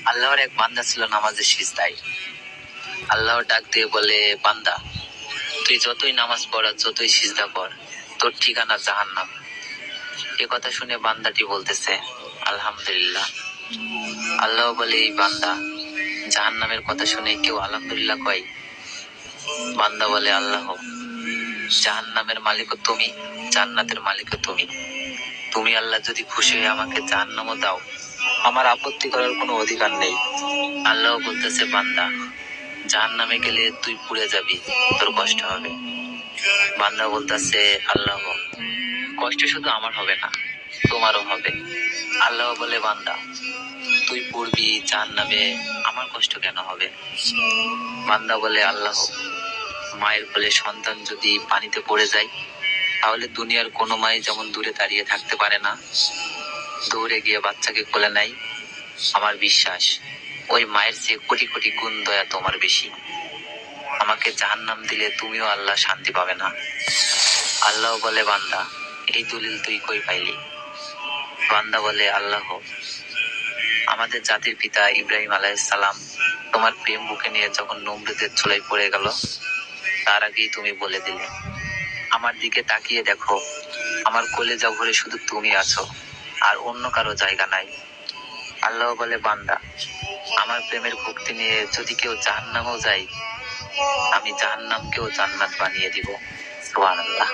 আল্লাহর এক বান্দা ছিল নামাজের সিজদায়। আল্লাহ ডাক দিয়ে বলে, বান্দা, তুই যতই নামাজ পড় আর যতই সিজদা কর, তোর ঠিকানা জাহান্নাম। এ কথা শুনে বান্দাটি বলতেছে, আলহামদুলিল্লাহ। আল্লাহ বলে, এই বান্দা, জাহান্নামের কথা শুনে কেউ আলহামদুলিল্লাহ কয়? বান্দা বলে, আল্লাহ, জাহান্নামের মালিকও তুমি, জান্নাতের মালিকও তুমি। তুমি আল্লাহ যদি খুশি হয়ে আমাকে জাহান্নামও দাও, আমার আপত্তি করার কোনো অধিকার নেই। আল্লাহ বলতেছে, বান্দা, জাহান্নামে গেলে তুই পুড়ে যাবি, তোর কষ্ট হবে। বান্দা বলতেছে, আল্লাহ, কষ্ট শুধু আমার হবে না, তোমারও হবে। আল্লাহ বলে, বান্দা, তুই পড়বি জাহান্নামে, আমার কষ্ট কেন হবে? বান্দা বলে, আল্লাহ, মায়ের কোলে সন্তান যদি পানিতে পড়ে যায়, তাহলে দুনিয়ার কোনো মাই যেমন দূরে দাঁড়িয়ে থাকতে পারে না, দৌড়ে গিয়ে বাচ্চাকে কোলে নেয়, আমার বিশ্বাস ওই মায়ের চেয়ে কোটি কোটি গুণ দয়া তোমার বেশি। আমাকে জাহান্নাম দিলে তুমিও আল্লাহ শান্তি পাবে না। আল্লাহ বলে, বান্দা, এই দলিল তুই কই পাইলি? বান্দা বলে, আল্লাহ, আমাদের জাতির পিতা ইব্রাহিম আলাইহিস সালাম তোমার প্রেম বুকে নিয়ে যখন নমরুদের চুলায় পড়ে গেল, তার আগেই তুমি বলে দিলে। আমার দিকে তাকিয়ে দেখো, আমার কলেজা ভরে শুধু তুমি আছো, আর অন্য কারো জায়গা নাই। আল্লাহ বলে, বান্দা, আমার প্রেমের ভক্তি নিয়ে যদি কেউ জাহান্নামেও যায়, আমি জাহান্নামকেও জান্নাত বানিয়ে দিব। সুবহানাল্লাহ।